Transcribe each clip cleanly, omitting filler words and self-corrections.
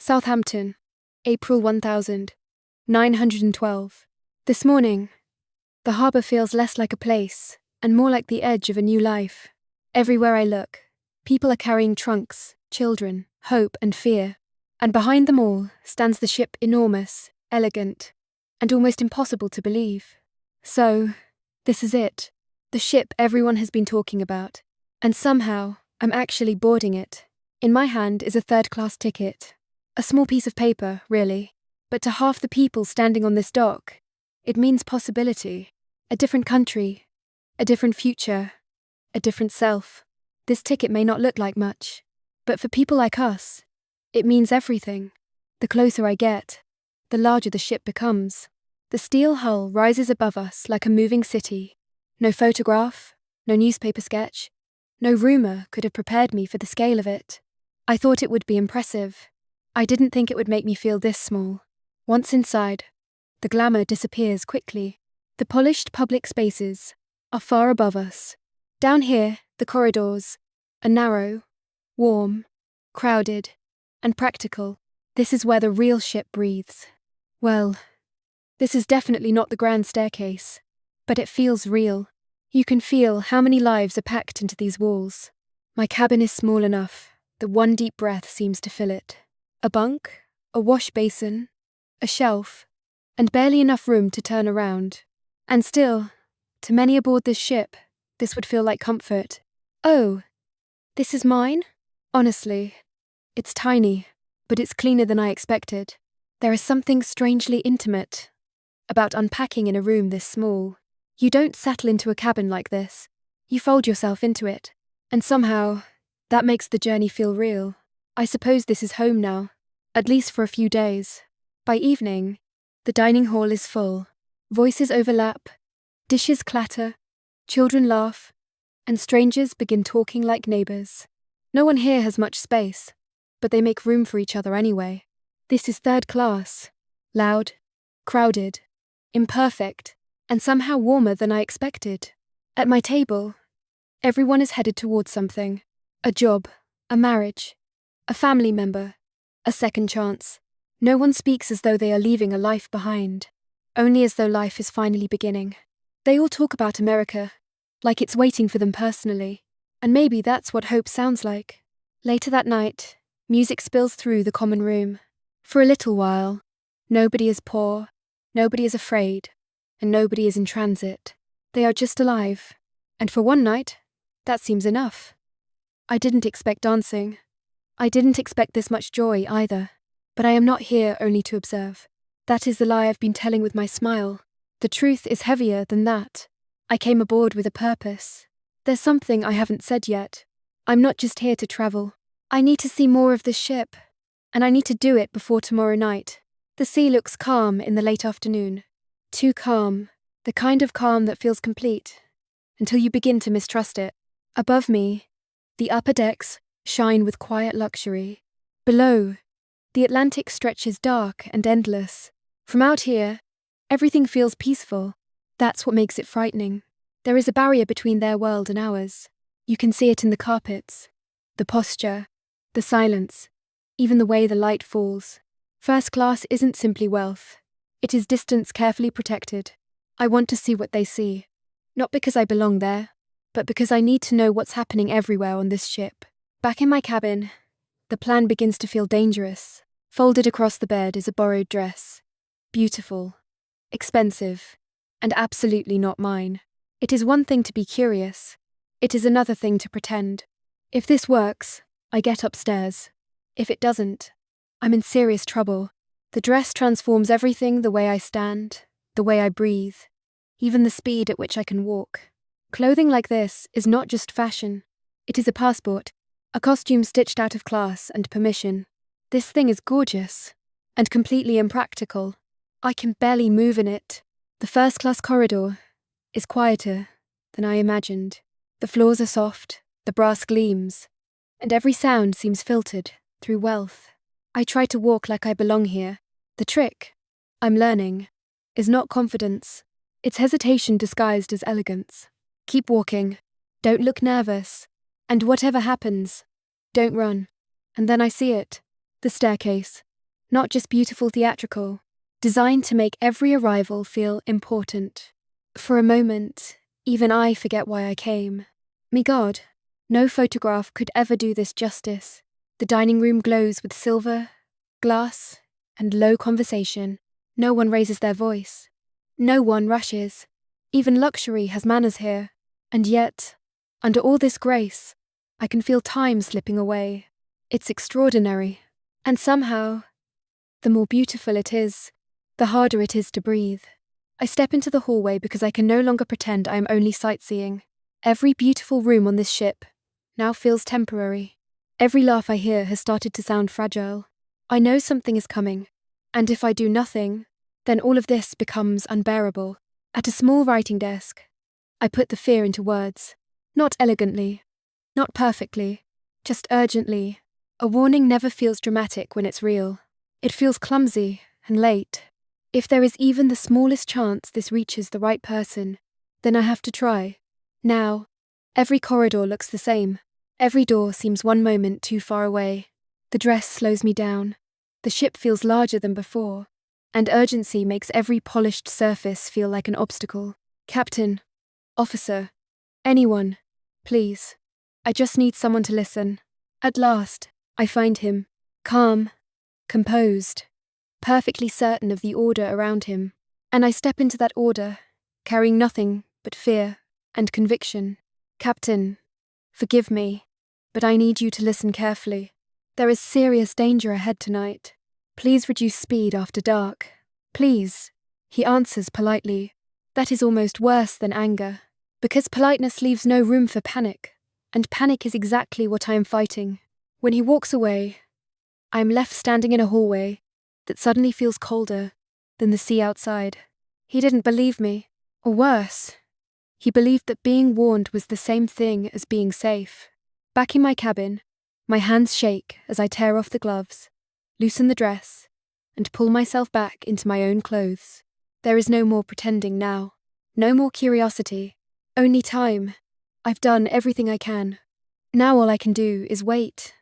Southampton, April 1912. This morning, the harbour feels less like a place and more like the edge of a new life. Everywhere I look, people are carrying trunks, children, hope and fear. And behind them all stands the ship, enormous, elegant, and almost impossible to believe. So, this is it. The ship everyone has been talking about. And somehow, I'm actually boarding it. In my hand is a third-class ticket. A small piece of paper, really. But to half the people standing on this dock, it means possibility. A different country, a different future, a different self. This ticket may not look like much, but for people like us, it means everything. The closer I get, the larger the ship becomes. The steel hull rises above us like a moving city. No photograph, no newspaper sketch, no rumour could have prepared me for the scale of it. I thought it would be impressive. I didn't think it would make me feel this small. Once inside, the glamour disappears quickly. The polished public spaces are far above us. Down here, the corridors are narrow, warm, crowded, and practical. This is where the real ship breathes. Well, this is definitely not the grand staircase, but it feels real. You can feel how many lives are packed into these walls. My cabin is small enough that one deep breath seems to fill it. A bunk, a wash basin, a shelf, and barely enough room to turn around. And still, to many aboard this ship, this would feel like comfort. Oh, this is mine? Honestly, it's tiny, but it's cleaner than I expected. There is something strangely intimate about unpacking in a room this small. You don't settle into a cabin like this. You fold yourself into it. And somehow, that makes the journey feel real. I suppose this is home now, at least for a few days. By evening, the dining hall is full. Voices overlap, dishes clatter, children laugh, and strangers begin talking like neighbours. No one here has much space, but they make room for each other anyway. This is third class, loud, crowded, imperfect, and somehow warmer than I expected. At my table, everyone is headed towards something. A job, a marriage, a family member, a second chance. No one speaks as though they are leaving a life behind, only as though life is finally beginning. They all talk about America, like it's waiting for them personally, and maybe that's what hope sounds like. Later that night, music spills through the common room. For a little while, nobody is poor, nobody is afraid, and nobody is in transit. They are just alive, and for one night, that seems enough. I didn't expect dancing. I didn't expect this much joy either. But I am not here only to observe. That is the lie I've been telling with my smile. The truth is heavier than that. I came aboard with a purpose. There's something I haven't said yet. I'm not just here to travel. I need to see more of this ship, and I need to do it before tomorrow night. The sea looks calm in the late afternoon. Too calm, the kind of calm that feels complete, until you begin to mistrust it. Above me, the upper decks shine with quiet luxury. Below, the Atlantic stretches dark and endless. From out here, everything feels peaceful. That's what makes it frightening. There is a barrier between their world and ours. You can see it in the carpets, the posture, the silence, even the way the light falls. First class isn't simply wealth. It is distance carefully protected. I want to see what they see. Not because I belong there, but because I need to know what's happening everywhere on this ship. Back in my cabin, the plan begins to feel dangerous. Folded across the bed is a borrowed dress. Beautiful, expensive, and absolutely not mine. It is one thing to be curious. It is another thing to pretend. If this works, I get upstairs. If it doesn't, I'm in serious trouble. The dress transforms everything: the way I stand, the way I breathe, even the speed at which I can walk. Clothing like this is not just fashion. It is a passport, a costume stitched out of class and permission. This thing is gorgeous and completely impractical. I can barely move in it. The first-class corridor is quieter than I imagined. The floors are soft, the brass gleams, and every sound seems filtered through wealth. I try to walk like I belong here. The trick, I'm learning, is not confidence. It's hesitation disguised as elegance. Keep walking. Don't look nervous. And whatever happens, don't run. And then I see it. The staircase. Not just beautiful theatrical, designed to make every arrival feel important. For a moment, even I forget why I came. Me God, no photograph could ever do this justice. The dining room glows with silver, glass, and low conversation. No one raises their voice. No one rushes. Even luxury has manners here. And yet, under all this grace, I can feel time slipping away. It's extraordinary. And somehow, the more beautiful it is, the harder it is to breathe. I step into the hallway because I can no longer pretend I am only sightseeing. Every beautiful room on this ship now feels temporary. Every laugh I hear has started to sound fragile. I know something is coming, and if I do nothing, then all of this becomes unbearable. At a small writing desk, I put the fear into words. Not elegantly, not perfectly, just urgently. A warning never feels dramatic when it's real. It feels clumsy and late. If there is even the smallest chance this reaches the right person, then I have to try. Now, every corridor looks the same. Every door seems one moment too far away. The dress slows me down. The ship feels larger than before, and urgency makes every polished surface feel like an obstacle. Captain, officer, anyone, please. I just need someone to listen. At last, I find him, calm, composed, perfectly certain of the order around him, and I step into that order, carrying nothing but fear and conviction. Captain, forgive me, but I need you to listen carefully. There is serious danger ahead tonight. Please reduce speed after dark. Please. He answers politely. That is almost worse than anger, because politeness leaves no room for panic, and panic is exactly what I am fighting. When he walks away, I am left standing in a hallway that suddenly feels colder than the sea outside. He didn't believe me, or worse, he believed that being warned was the same thing as being safe. Back in my cabin, my hands shake as I tear off the gloves, loosen the dress, and pull myself back into my own clothes. There is no more pretending now. No more curiosity. Only time. I've done everything I can. Now all I can do is wait.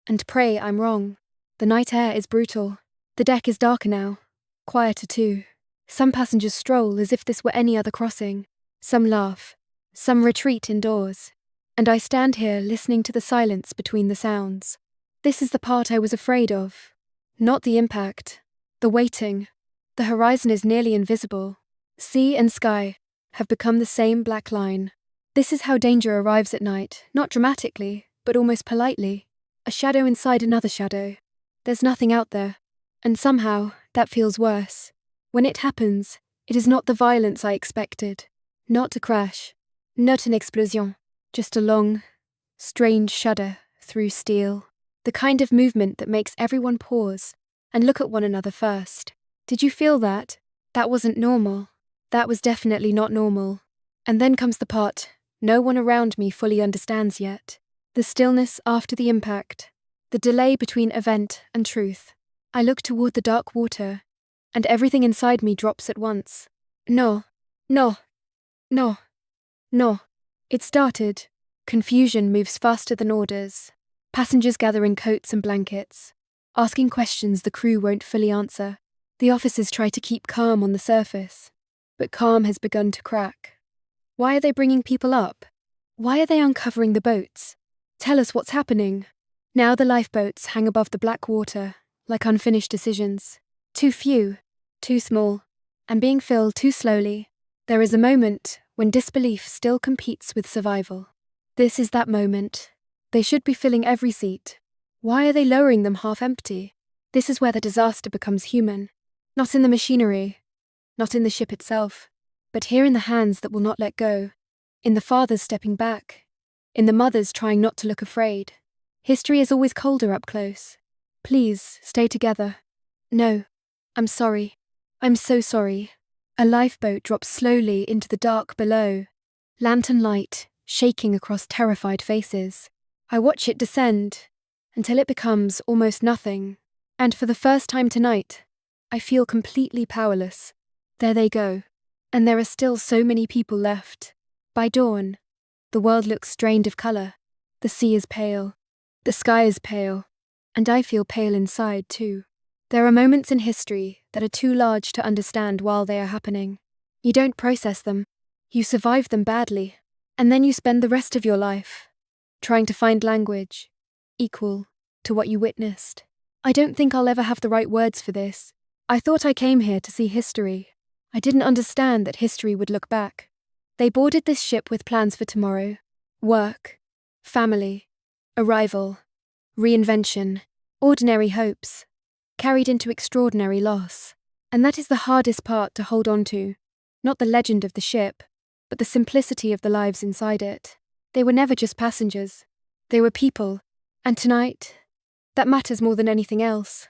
And pray I'm wrong. The night air is brutal. The deck is darker now. Quieter too. Some passengers stroll as if this were any other crossing. Some laugh. Some retreat indoors. And I stand here listening to the silence between the sounds. This is the part I was afraid of. Not the impact. The waiting. The horizon is nearly invisible. Sea and sky have become the same black line. This is how danger arrives at night, not dramatically, but almost politely. A shadow inside another shadow. There's nothing out there. And somehow, that feels worse. When it happens, it is not the violence I expected. Not a crash. Not an explosion. Just a long, strange shudder through steel. The kind of movement that makes everyone pause and look at one another first. Did you feel that? That wasn't normal. That was definitely not normal. And then comes the part no one around me fully understands yet. The stillness after the impact. The delay between event and truth. I look toward the dark water, and everything inside me drops at once. No. No. No. No. It started. Confusion moves faster than orders. Passengers gather in coats and blankets, asking questions the crew won't fully answer. The officers try to keep calm on the surface, but calm has begun to crack. Why are they bringing people up? Why are they uncovering the boats? Tell us what's happening. Now the lifeboats hang above the black water, like unfinished decisions. Too few, too small, and being filled too slowly. There is a moment when disbelief still competes with survival. This is that moment. They should be filling every seat. Why are they lowering them half empty? This is where the disaster becomes human. Not in the machinery, not in the ship itself, but here in the hands that will not let go, in the fathers stepping back, in the mothers trying not to look afraid. History is always colder up close. Please, stay together. No, I'm sorry. I'm so sorry. A lifeboat drops slowly into the dark below. Lantern light shaking across terrified faces. I watch it descend until it becomes almost nothing. And for the first time tonight, I feel completely powerless. There they go. And there are still so many people left. By dawn, the world looks drained of colour. The sea is pale. The sky is pale. And I feel pale inside too. There are moments in history that are too large to understand while they are happening. You don't process them. You survive them badly. And then you spend the rest of your life trying to find language equal to what you witnessed. I don't think I'll ever have the right words for this. I thought I came here to see history. I didn't understand that history would look back. They boarded this ship with plans for tomorrow. Work, family, arrival, reinvention, ordinary hopes, carried into extraordinary loss. And that is the hardest part to hold on to. Not the legend of the ship, but the simplicity of the lives inside it. They were never just passengers. They were people. And tonight, that matters more than anything else.